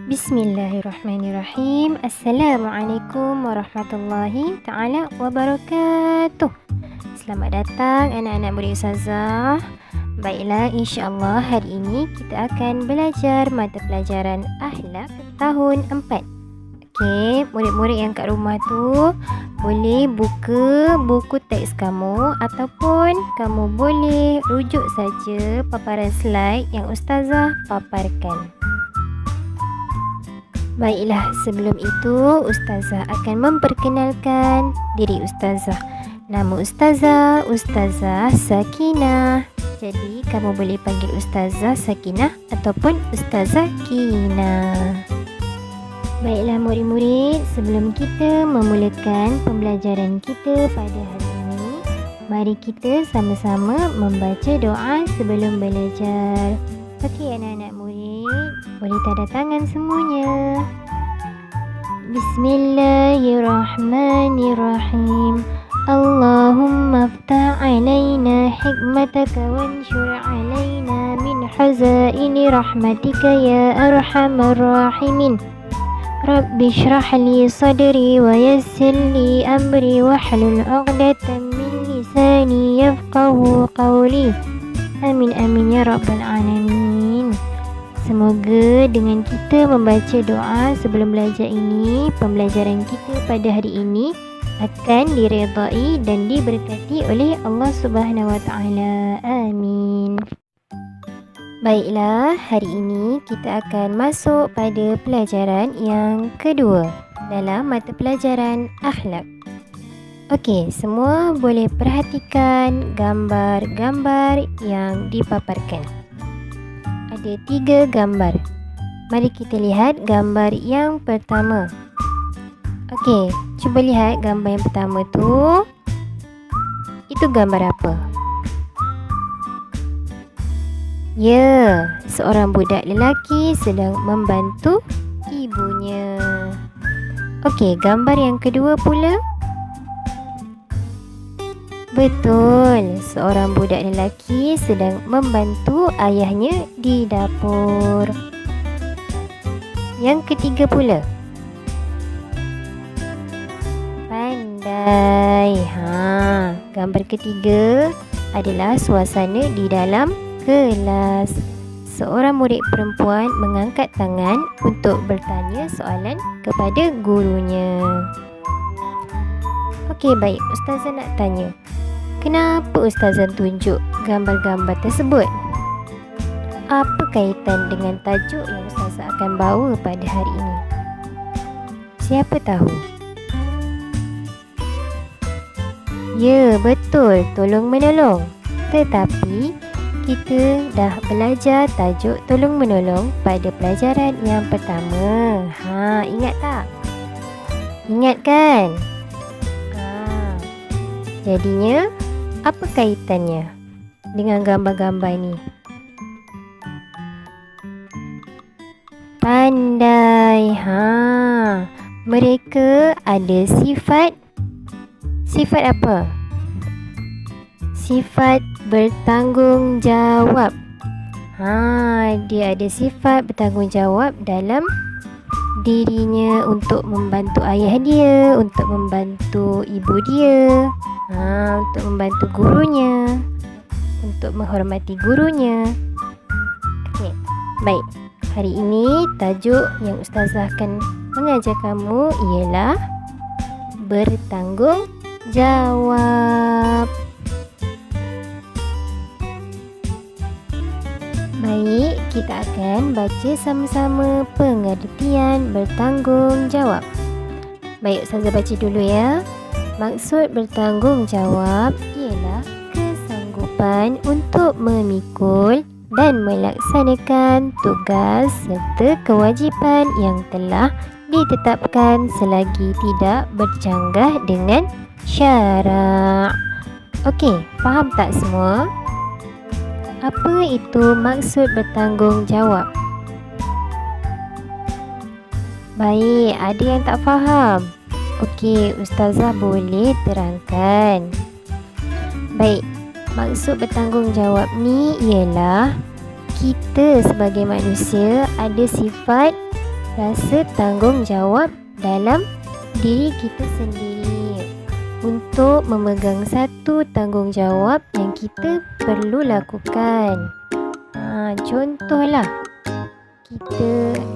Bismillahirrahmanirrahim. Assalamualaikum warahmatullahi ta'ala wabarakatuh. Selamat datang anak-anak murid Ustazah. Baiklah, insya-Allah hari ini kita akan belajar mata pelajaran akhlak tahun 4. Okey, murid-murid yang kat rumah tu boleh buka buku teks kamu ataupun kamu boleh rujuk saja paparan slide yang Ustazah paparkan. Baiklah, sebelum itu Ustazah akan memperkenalkan diri Ustazah. Nama Ustazah, Ustazah Sakinah. Jadi kamu boleh panggil Ustazah Sakinah ataupun Ustazah Kina. Baiklah murid-murid, sebelum kita memulakan pembelajaran kita pada hari ini, mari kita sama-sama membaca doa sebelum belajar. Okey anak-anak murid, boleh tanda tangan semuanya. Bismillahirrahmanirrahim. Allahumma aftah alaina hikmataka wanshur alaina min hazaini rahmatika ya arhamar rahimin. Rabbi shrah li sadri wa yassir li amri wahlul 'uqdatam min lisani yafqahu qawli. Amin amin ya rabbal alamin. Semoga dengan kita membaca doa sebelum belajar ini, pembelajaran kita pada hari ini akan diredai dan diberkati oleh Allah Subhanahu Wa Taala. Amin. Baiklah, hari ini kita akan masuk pada pelajaran yang kedua dalam mata pelajaran akhlak. Okey, semua boleh perhatikan gambar-gambar yang dipaparkan. Ada 3 gambar. Mari kita lihat gambar yang pertama. Okey, cuba lihat gambar yang pertama tu. Itu gambar apa? Ya, seorang budak lelaki sedang membantu ibunya. Okey, gambar yang kedua pula. Betul, seorang budak lelaki sedang membantu ayahnya di dapur. Yang ketiga pula. Pandai. Gambar ketiga adalah suasana di dalam kelas. Seorang murid perempuan mengangkat tangan untuk bertanya soalan kepada gurunya. Okey, baik. Ustazah nak tanya. Kenapa Ustazah tunjuk gambar-gambar tersebut? Apa kaitan dengan tajuk yang Ustazah akan bawa pada hari ini? Siapa tahu? Ya, betul. Tolong-menolong. Tetapi, kita dah belajar tajuk tolong-menolong pada pelajaran yang pertama. Ingat tak? Ingat kan? Jadinya, apa kaitannya dengan gambar-gambar ni? Pandai. Mereka ada sifat. Sifat apa? Sifat bertanggungjawab. Dia ada sifat bertanggungjawab dalam dirinya untuk membantu ayah dia, untuk membantu ibu dia, untuk membantu gurunya, untuk menghormati gurunya. Okey, baik. Hari ini tajuk yang Ustazah akan mengajar kamu ialah bertanggungjawab. Baik, kita akan baca sama-sama pengertian bertanggungjawab. Baik, Ustazah baca dulu ya. Maksud bertanggungjawab ialah kesanggupan untuk memikul dan melaksanakan tugas serta kewajipan yang telah ditetapkan selagi tidak bercanggah dengan syarak. Okey, faham tak semua? Apa itu maksud bertanggungjawab? Baik, ada yang tak faham? Okey, Ustazah boleh terangkan. Baik, maksud bertanggungjawab ni ialah kita sebagai manusia ada sifat rasa tanggungjawab dalam diri kita sendiri untuk memegang satu tanggungjawab yang kita perlu lakukan.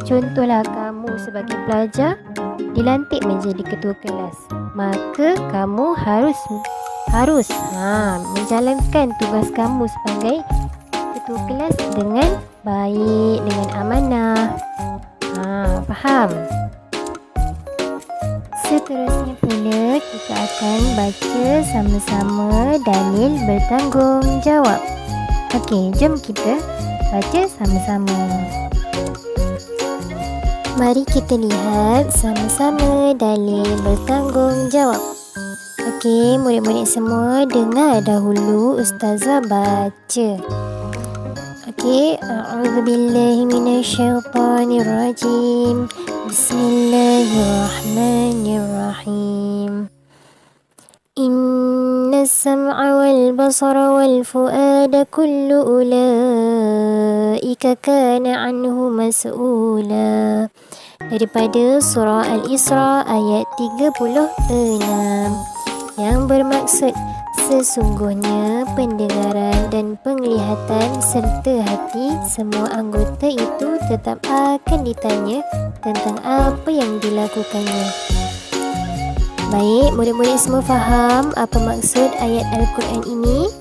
Contohlah kamu sebagai pelajar dilantik menjadi ketua kelas, maka kamu harus menjalankan tugas kamu sebagai ketua kelas dengan baik, dengan amanah. Faham? Seterusnya pula kita akan baca sama-sama dalil bertanggungjawab. Okey, jom kita baca sama-sama. Mari kita lihat sama-sama dalil bertanggungjawab. Okey, murid-murid semua dengar dahulu Ustazah baca. Okey, a'udzubillahi minasyaitonirrajim. Bismillahirrahmanirrahim. Inna sam'a wal basara wal fu'ada kullu ulaika kana anhu mas'ula. Daripada surah Al-Isra ayat 36, yang bermaksud sesungguhnya pendengaran dan penglihatan serta hati semua anggota itu tetap akan ditanya tentang apa yang dilakukannya. Baik, murid-murid semua faham apa maksud ayat Al-Quran ini?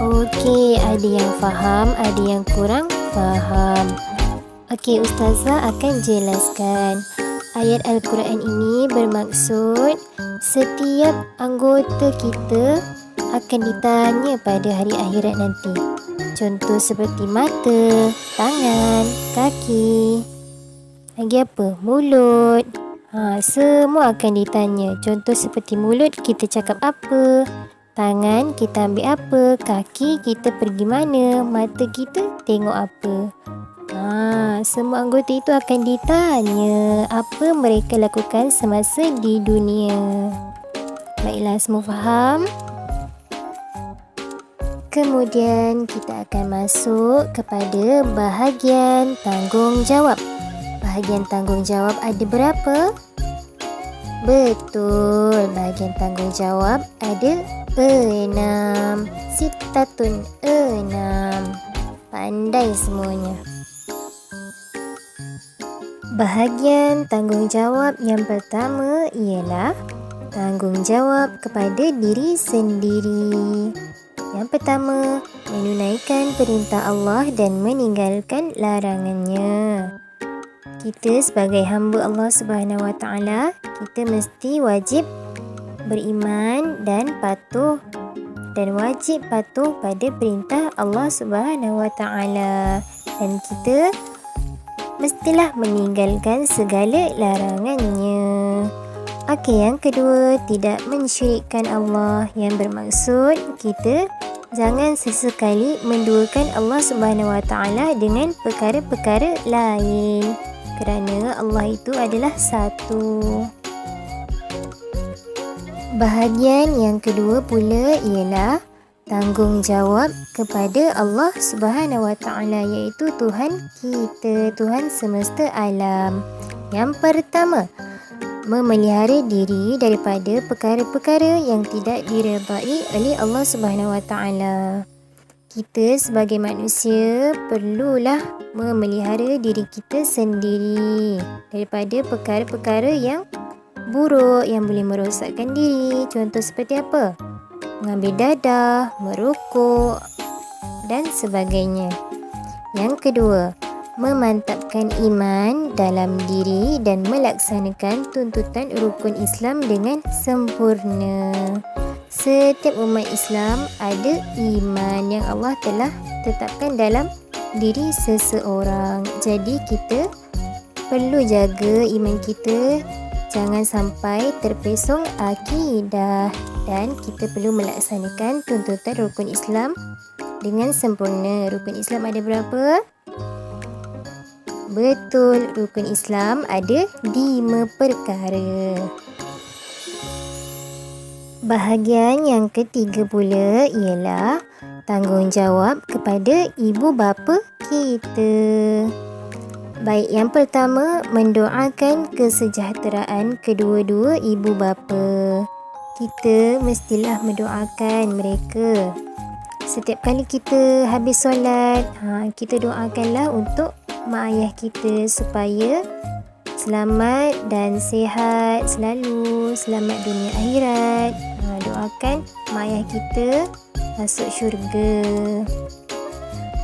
Okey, ada yang faham, ada yang kurang faham. Okey, Ustazah akan jelaskan. Ayat Al-Quran ini bermaksud setiap anggota kita akan ditanya pada hari akhirat nanti. Contoh seperti mata, tangan, kaki, lagi apa? Mulut. Semua akan ditanya. Contoh seperti mulut, kita cakap apa? Tangan, kita ambil apa? Kaki, kita pergi mana? Mata kita tengok apa? Semua anggota itu akan ditanya apa mereka lakukan semasa di dunia. Baiklah, semua faham? Kemudian kita akan masuk kepada bahagian tanggungjawab. Bahagian tanggungjawab ada berapa? Betul, bahagian tanggungjawab ada 6. Sitatun 6. Pandai semuanya. Bahagian tanggungjawab yang pertama ialah tanggungjawab kepada diri sendiri. Yang pertama, menunaikan perintah Allah dan meninggalkan larangannya. Kita sebagai hamba Allah Subhanahu Wa Taala, kita mesti wajib beriman dan wajib patuh pada perintah Allah Subhanahu Wa Taala, dan kita mestilah meninggalkan segala larangannya. Okey, yang kedua, tidak mensyirikkan Allah, yang bermaksud kita jangan sesekali menduakan Allah Subhanahu Wa Taala dengan perkara-perkara lain, kerana Allah itu adalah satu. Bahagian yang kedua pula ialah tanggungjawab kepada Allah Subhanahu Wa Taala, iaitu Tuhan kita, Tuhan semesta alam. Yang pertama, memelihara diri daripada perkara-perkara yang tidak diredai oleh Allah Subhanahu Wa Taala. Kita sebagai manusia perlulah memelihara diri kita sendiri daripada perkara-perkara yang buruk yang boleh merosakkan diri. Contoh seperti apa? Mengambil dadah, merokok dan sebagainya. Yang kedua, memantapkan iman dalam diri dan melaksanakan tuntutan rukun Islam dengan sempurna. Setiap umat Islam ada iman yang Allah telah tetapkan dalam diri seseorang. Jadi kita perlu jaga iman kita, jangan sampai terpesong akidah, dan kita perlu melaksanakan tuntutan rukun Islam dengan sempurna. Rukun Islam ada berapa? Betul, rukun Islam ada 5 perkara. Bahagian yang ketiga pula ialah tanggungjawab kepada ibu bapa kita. Baik, yang pertama mendoakan kesejahteraan kedua-dua ibu bapa. Kita mestilah mendoakan mereka. Setiap kali kita habis solat, kita doakanlah untuk mak ayah kita supaya selamat dan sihat selalu, selamat dunia akhirat. Doakan mak ayah kita masuk syurga.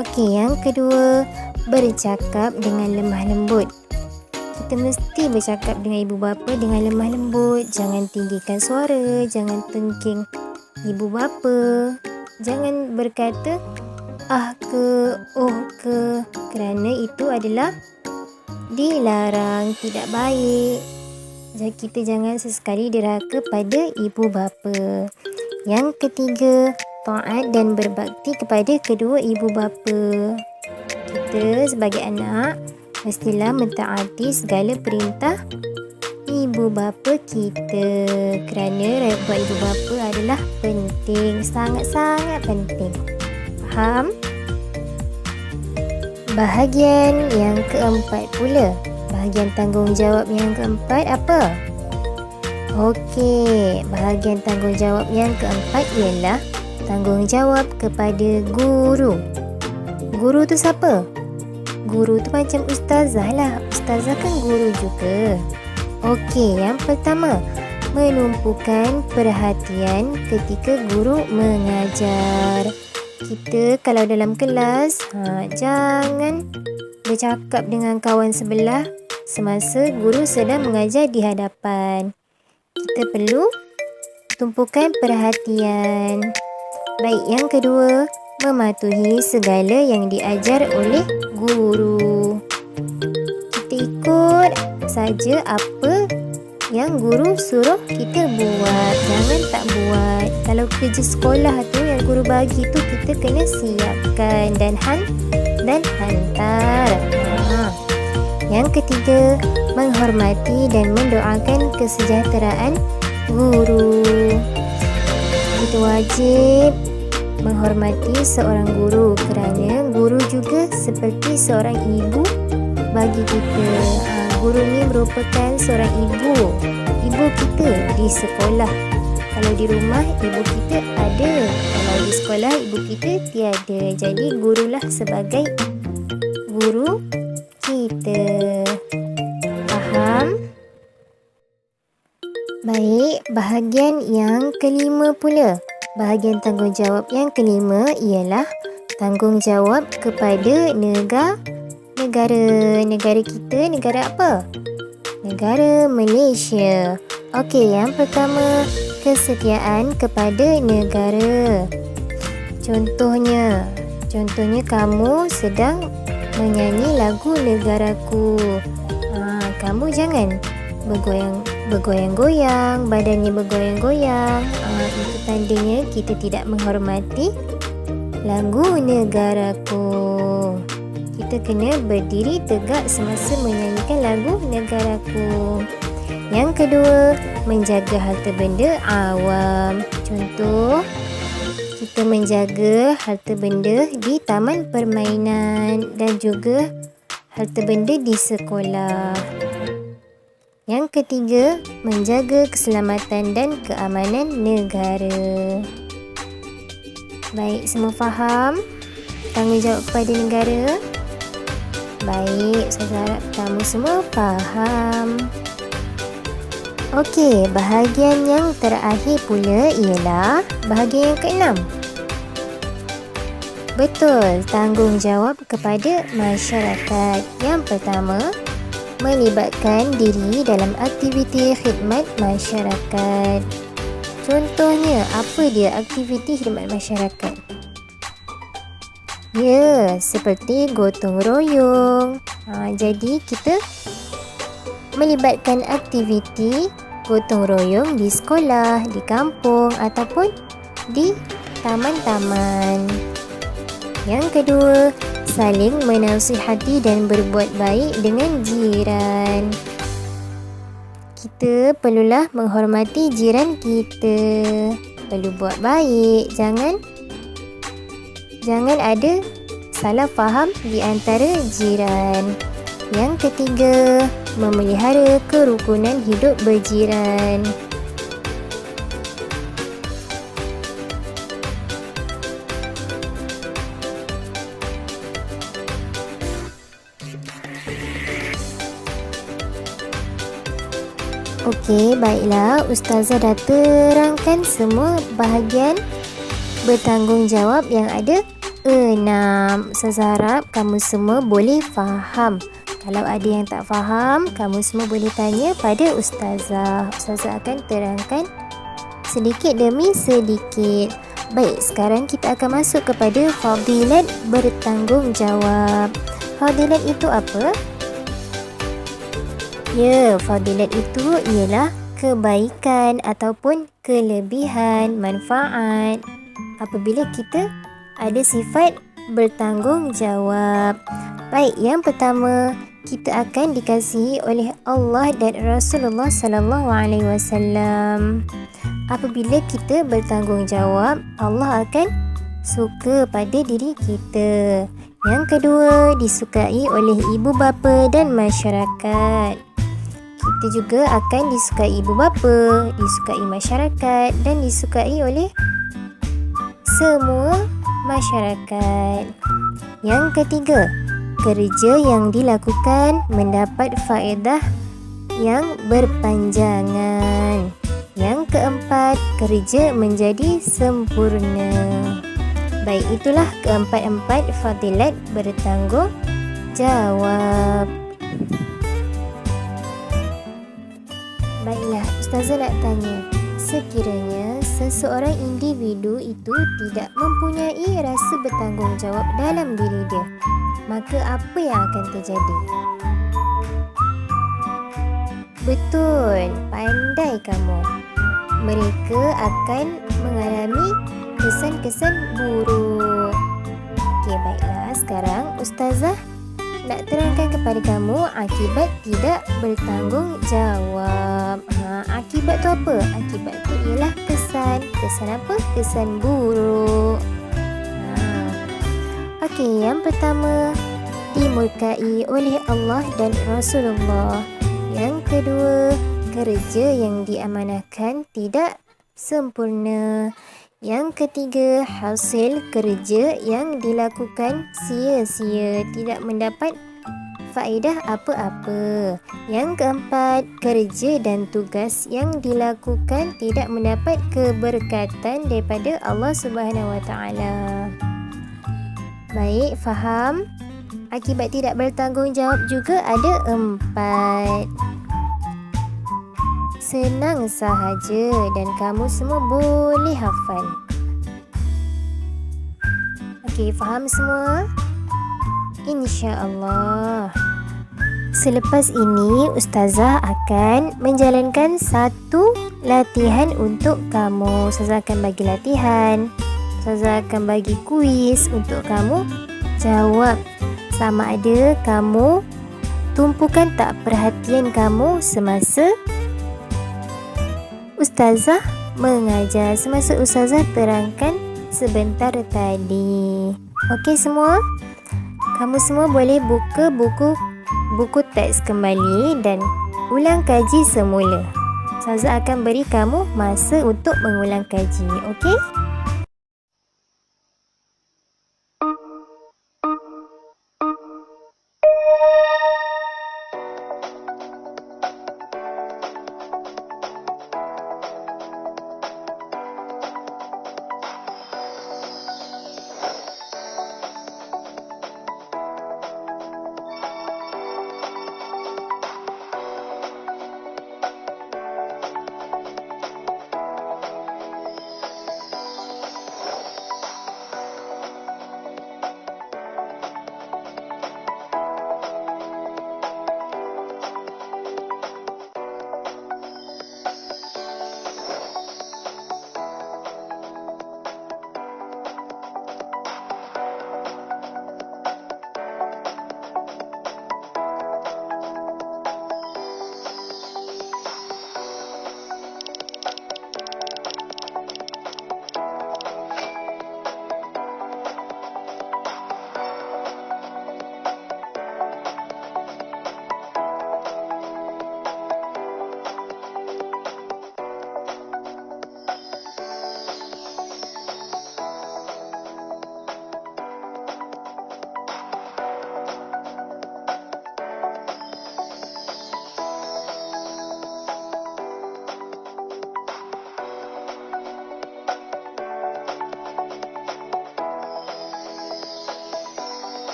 Okey, yang kedua, bercakap dengan lemah lembut. Kita mesti bercakap dengan ibu bapa dengan lemah lembut. Jangan tinggikan suara, jangan tengking ibu bapa. Jangan berkata ah ke, oh ke, kerana itu adalah dilarang, tidak baik. Jadi kita jangan sesekali derhaka pada ibu bapa. Yang ketiga, taat dan berbakti kepada kedua ibu bapa. Kita sebagai anak mestilah mentaati segala perintah ibu bapa kita, kerana buat ibu bapa adalah penting, sangat-sangat penting. Faham? Bahagian yang keempat pula, bahagian tanggungjawab yang keempat apa? Okey, bahagian tanggungjawab yang keempat ialah tanggungjawab kepada guru. Guru tu siapa? Guru tu macam ustazah lah. Ustazah kan guru juga. Okey, yang pertama, menumpukan perhatian ketika guru mengajar. Kita kalau dalam kelas, jangan bercakap dengan kawan sebelah semasa guru sedang mengajar di hadapan. Kita perlu tumpukan perhatian. Baik, yang kedua, mematuhi segala yang diajar oleh guru. Kita ikut saja apa yang guru suruh kita buat. Jangan tak buat. Kalau kerja sekolah tu yang guru bagi tu, kita kena siapkan dan hantar. Yang ketiga, menghormati dan mendoakan kesejahteraan guru. Kita wajib menghormati seorang guru kerana guru juga seperti seorang ibu bagi kita. Guru ni merupakan seorang ibu kita di sekolah. Kalau di rumah ibu kita ada, kalau di sekolah ibu kita tiada. Jadi gurulah sebagai guru kita. Faham? Baik, bahagian yang kelima pula. Bahagian tanggungjawab yang kelima ialah tanggungjawab kepada negara. Negara kita, negara apa? Negara Malaysia. Okey, yang pertama, kesetiaan kepada negara. Contohnya kamu sedang menyanyi lagu negaraku. Kamu jangan bergoyang-goyang, badannya bergoyang-goyang. Itu tandanya kita tidak menghormati lagu negaraku. Kita kena berdiri tegak semasa menyanyikan lagu negaraku. Yang kedua, menjaga harta benda awam. Contoh, kita menjaga harta benda di taman permainan dan juga harta benda di sekolah. Yang ketiga, menjaga keselamatan dan keamanan negara. Baik, semua faham tanggungjawab kepada negara? Baik, saya harap kamu semua faham. Okey, bahagian yang terakhir pula ialah bahagian yang keenam. Betul, tanggungjawab kepada masyarakat. Yang pertama, melibatkan diri dalam aktiviti khidmat masyarakat. Contohnya, apa dia aktiviti khidmat masyarakat? Ya, seperti gotong royong. Jadi kita melibatkan aktiviti gotong royong di sekolah, di kampung ataupun di taman-taman. Yang kedua, saling menasihati dan berbuat baik dengan jiran. Kita perlulah menghormati jiran kita. Perlu buat baik. Jangan ada salah faham di antara jiran. Yang ketiga, memelihara kerukunan hidup berjiran. Okey, baiklah. Ustazah dah terangkan semua bahagian bertanggungjawab yang ada 6. Ustazah harap kamu semua boleh faham. Kalau ada yang tak faham, kamu semua boleh tanya pada Ustazah. Ustazah akan terangkan sedikit demi sedikit. Baik, sekarang kita akan masuk kepada fadilat bertanggungjawab. Fadilat itu apa? Ya, fadilat itu ialah kebaikan ataupun kelebihan, manfaat apabila kita ada sifat bertanggungjawab. Baik, yang pertama, kita akan dikasihi oleh Allah dan Rasulullah sallallahu alaihi wasallam. Apabila kita bertanggungjawab, Allah akan suka pada diri kita. Yang kedua, disukai oleh ibu bapa dan masyarakat. Kita juga akan disukai ibu bapa, disukai masyarakat dan disukai oleh semua masyarakat. Yang ketiga, kerja yang dilakukan mendapat faedah yang berpanjangan. Yang keempat, kerja menjadi sempurna. Baik, itulah keempat-empat fadilat bertanggungjawab. Baiklah, Ustazah nak tanya, sekiranya seseorang individu itu tidak mempunyai rasa bertanggungjawab dalam diri dia, maka apa yang akan terjadi? Betul, pandai kamu. Mereka akan mengalami kesan-kesan buruk. Okey, baiklah. Sekarang Ustazah nak terangkan kepada kamu akibat tidak bertanggungjawab. Akibat tu apa? Akibat tu ialah kesan. Kesan apa? Kesan buruk. Okey, yang pertama, dimurkai oleh Allah dan Rasulullah. Yang kedua, kerja yang diamanahkan tidak sempurna. Yang ketiga, hasil kerja yang dilakukan sia-sia, tidak mendapat faedah apa-apa. Yang keempat, kerja dan tugas yang dilakukan tidak mendapat keberkatan daripada Allah Subhanahu Wa Taala. Baik, faham? Akibat tidak bertanggungjawab juga ada 4. Senang sahaja dan kamu semua boleh hafal. Okey, faham semua? InsyaAllah. Selepas ini, Ustazah akan menjalankan satu latihan untuk kamu. Ustazah akan bagi latihan. Ustazah akan bagi kuis untuk kamu jawab. Sama ada kamu tumpukan tak perhatian kamu semasa Ustazah mengajar, semasa Ustazah terangkan sebentar tadi. Okey semua? Kamu semua boleh buka buku teks kembali dan ulang kaji semula. Ustazah akan beri kamu masa untuk mengulang kaji. Okey?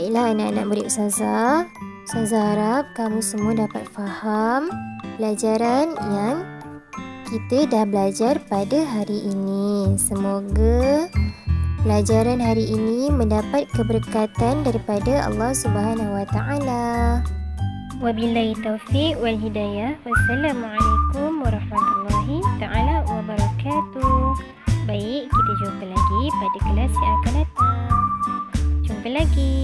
Baiklah anak-anak murid Ustazah. Ustazah harap kamu semua dapat faham pelajaran yang kita dah belajar pada hari ini. Semoga pelajaran hari ini mendapat keberkatan daripada Allah Subhanahu Wa Taala. Wabillahi taufiq wal hidayah. Wassalamualaikum warahmatullahi taala wabarakatuh. Baik, kita jumpa lagi pada kelas yang akan datang. Jumpa lagi.